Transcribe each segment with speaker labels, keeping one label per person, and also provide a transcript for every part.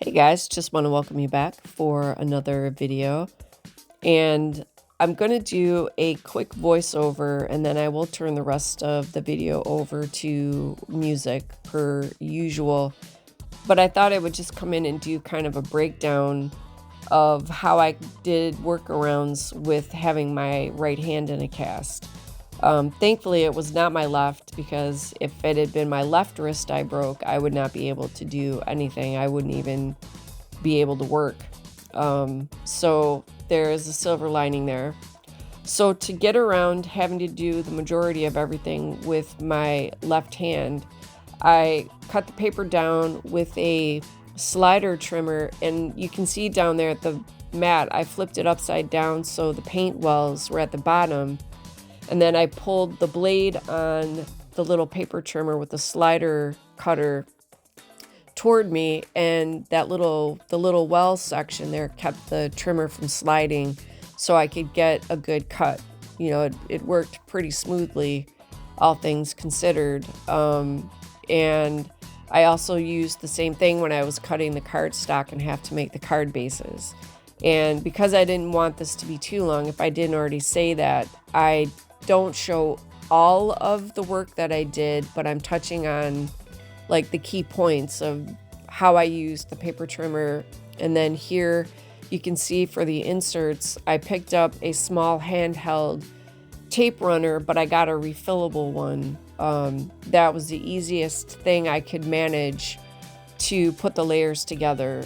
Speaker 1: Hey guys, just want to welcome you back for another video. And I'm going to do a quick voiceover and then I will turn the rest of the video over to music per usual. But I thought I would just come in and do kind of a breakdown of how I did workarounds with having my right hand in a cast. Thankfully, it was not my left, because if it had been my left wrist I broke, I would not be able to do anything. I wouldn't even be able to work. So there is a silver lining there. So to get around having to do the majority of everything with my left hand, I cut the paper down with a slider trimmer, and you can see down there at the mat, I flipped it upside down so the paint wells were at the bottom. And then I pulled the blade on the little paper trimmer with the slider cutter toward me, and the little well section there kept the trimmer from sliding so I could get a good cut. You know, it worked pretty smoothly, all things considered. And I also used the same thing when I was cutting the cardstock in half to make the card bases. And because I didn't want this to be too long, if I didn't already say that, I don't show all of the work that I did, but I'm touching on like the key points of how I used the paper trimmer. And then here you can see for the inserts, I picked up a small handheld tape runner, but I got a refillable one. That was the easiest thing I could manage to put the layers together.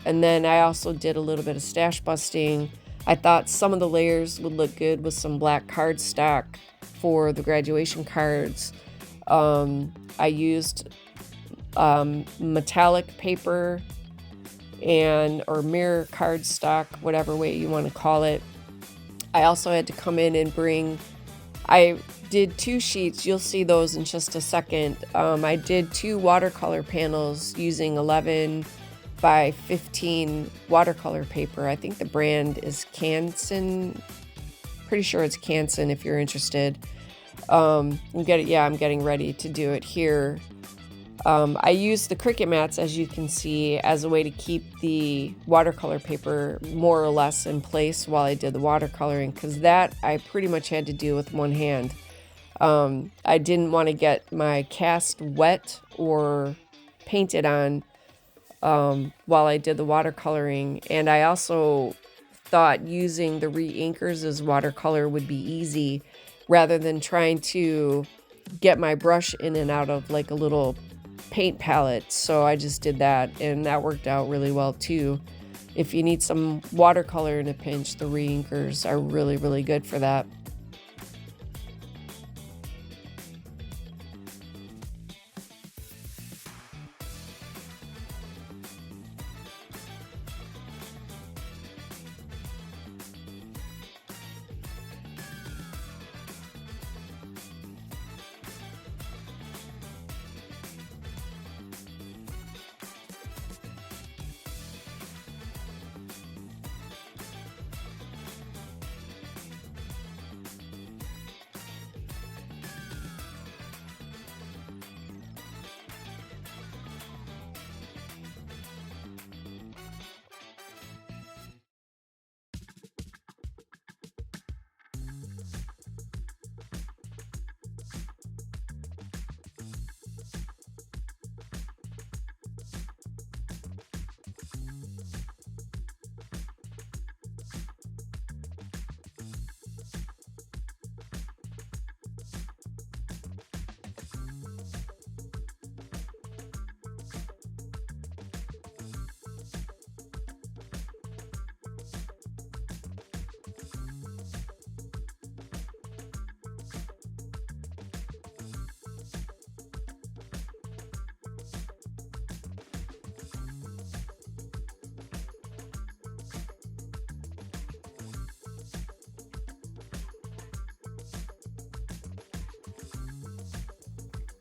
Speaker 1: And then I also did a little bit of stash busting. I thought some of the layers would look good with some black cardstock for the graduation cards. I used metallic paper or mirror cardstock, whatever way you want to call it. I also had to come in and I did 2 sheets. You'll see those in just a second. I did 2 watercolor panels using 11 by 15 watercolor paper. I think the brand is Canson. Pretty sure it's Canson if you're interested. I'm getting ready to do it here. I used the Cricut mats, as you can see, as a way to keep the watercolor paper more or less in place while I did the watercoloring, because that I pretty much had to do with one hand. I didn't want to get my cast wet or painted on while I did the watercoloring. And I also thought using the re-inkers as watercolor would be easy, rather than trying to get my brush in and out of like a little paint palette. So I just did that, and that worked out really well too. If you need some watercolor in a pinch, the re-inkers are really, really good for that.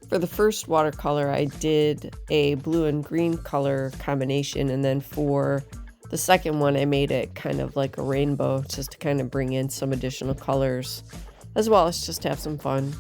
Speaker 1: For the first watercolor, I did a blue and green color combination, and then for the second one, I made it kind of like a rainbow just to kind of bring in some additional colors, as well as just have some fun.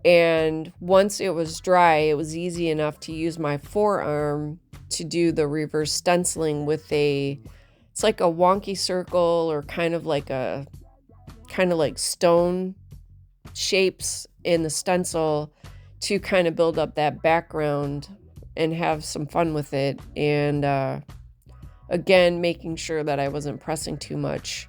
Speaker 1: And once it was dry, it was easy enough to use my forearm to do the reverse stenciling with it's like a wonky circle, or kind of like stone shapes in the stencil, to kind of build up that background and have some fun with it. And again, making sure that I wasn't pressing too much.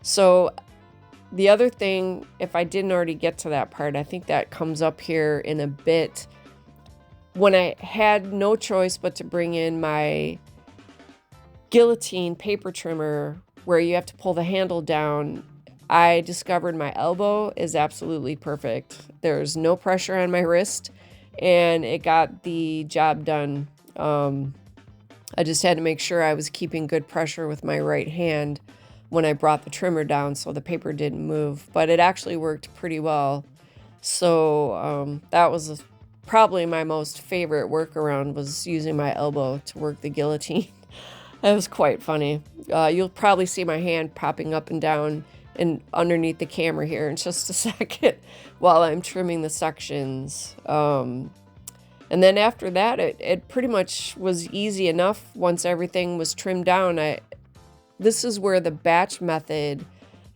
Speaker 1: So the other thing, if I didn't already get to that part, I think that comes up here in a bit. When I had no choice but to bring in my guillotine paper trimmer where you have to pull the handle down, I discovered my elbow is absolutely perfect. There's no pressure on my wrist, and it got the job done. I just had to make sure I was keeping good pressure with my right hand when I brought the trimmer down so the paper didn't move, but it actually worked pretty well. So that was probably my most favorite workaround, was using my elbow to work the guillotine. That was quite funny. You'll probably see my hand popping up and down and underneath the camera here in just a second while I'm trimming the sections. And then after that, it pretty much was easy enough once everything was trimmed down. This is where the batch method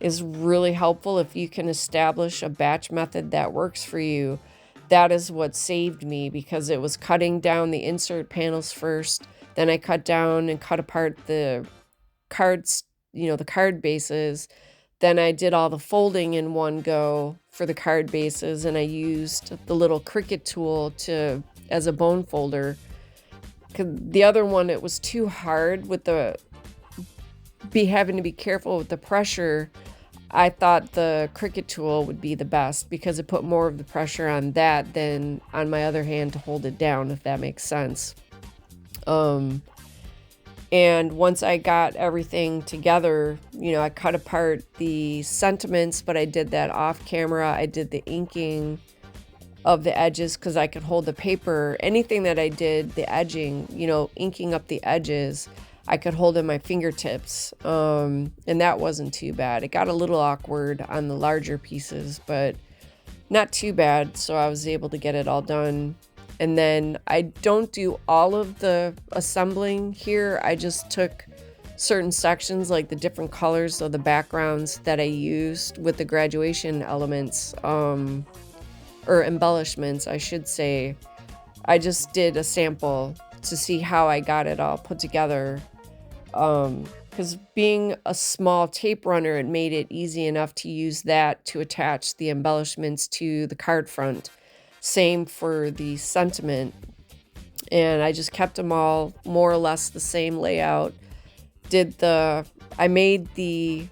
Speaker 1: is really helpful. If you can establish a batch method that works for you, that is what saved me, because it was cutting down the insert panels first. Then I cut down and cut apart the cards, the card bases. Then I did all the folding in one go for the card bases, and I used the little Cricut tool as a bone folder. 'Cause the other one, it was too hard with having to be careful with the pressure. I thought the Cricut tool would be the best because it put more of the pressure on that than on my other hand to hold it down, if that makes sense. And once I got everything together, I cut apart the sentiments, but I did that off camera. I did the inking of the edges because I could hold the paper. Anything that I did, the edging, inking up the edges, I could hold in my fingertips. And that wasn't too bad. It got a little awkward on the larger pieces, but not too bad. So I was able to get it all done. And then I don't do all of the assembling here. I just took certain sections, like the different colors of the backgrounds that I used with the graduation elements, or embellishments, I should say. I just did a sample to see how I got it all put together. Because being a small tape runner, it made it easy enough to use that to attach the embellishments to the card front. Same for the sentiment. And I just kept them all more or less the same layout. I made the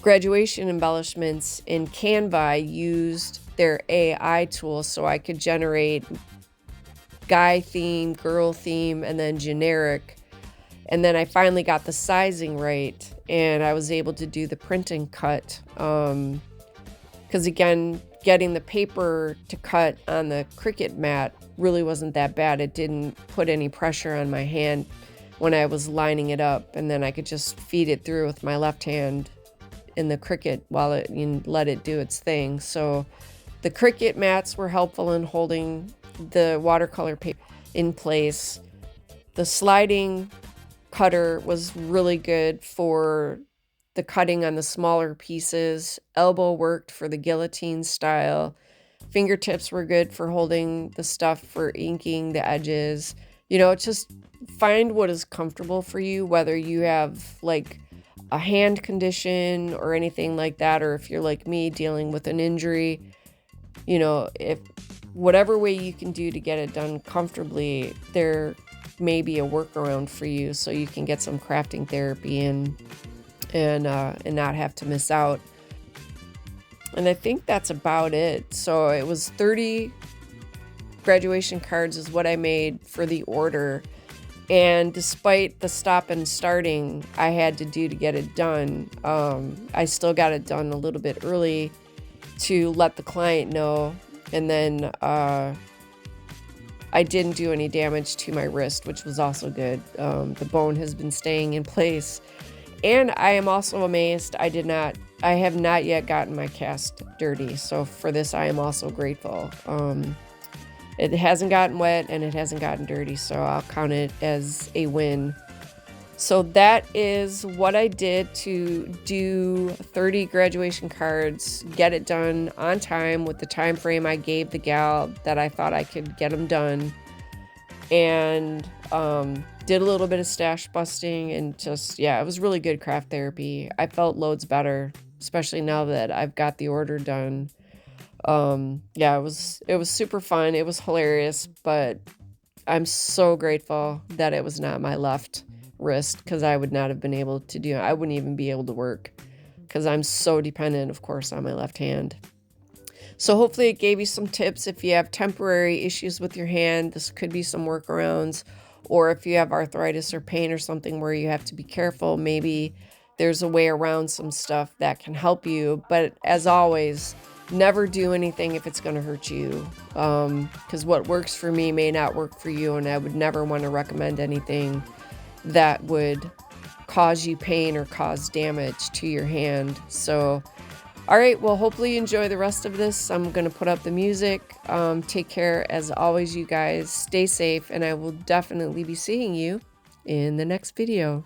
Speaker 1: graduation embellishments in Canva. I used their AI tool so I could generate guy theme, girl theme, and then generic. And then I finally got the sizing right, and I was able to do the print and cut. Because again, getting the paper to cut on the Cricut mat really wasn't that bad. It didn't put any pressure on my hand when I was lining it up, and then I could just feed it through with my left hand in the Cricut while let it do its thing. So the Cricut mats were helpful in holding the watercolor paper in place. The sliding cutter was really good for the cutting on the smaller pieces. Elbow worked for the guillotine style. Fingertips were good for holding the stuff for inking the edges. Just find what is comfortable for you, whether you have like a hand condition or anything like that, or if you're like me dealing with an injury. If whatever way you can do to get it done comfortably, there may be a workaround for you so you can get some crafting therapy in and not have to miss out. And I think that's about it. So it was 30 graduation cards is what I made for the order. And despite the stop and starting I had to do to get it done, I still got it done a little bit early to let the client know. And then I didn't do any damage to my wrist, which was also good. The bone has been staying in place. And I am also amazed I have not yet gotten my cast dirty. So for this, I am also grateful. It hasn't gotten wet and it hasn't gotten dirty, so I'll count it as a win. So that is what I did to do 30 graduation cards, get it done on time with the time frame I gave the gal that I thought I could get them done. And did a little bit of stash busting, and just, yeah, it was really good craft therapy. I felt loads better, especially now that I've got the order done. Yeah, it was super fun. It was hilarious, but I'm so grateful that it was not my left wrist, because I would not have been able to do it. I wouldn't even be able to work because I'm so dependent, of course, on my left hand. So hopefully it gave you some tips. If you have temporary issues with your hand, this could be some workarounds. Or if you have arthritis or pain or something where you have to be careful, maybe there's a way around some stuff that can help you. But as always, never do anything if it's going to hurt you, because what works for me may not work for you, and I would never want to recommend anything that would cause you pain or cause damage to your hand. So all right, well, hopefully you enjoy the rest of this. I'm going to put up the music. Take care as always, you guys. Stay safe, and I will definitely be seeing you in the next video.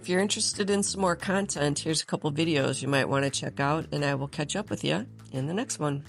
Speaker 1: if you're interested in some more content, here's a couple videos you might want to check out, and I will catch up with you in the next one.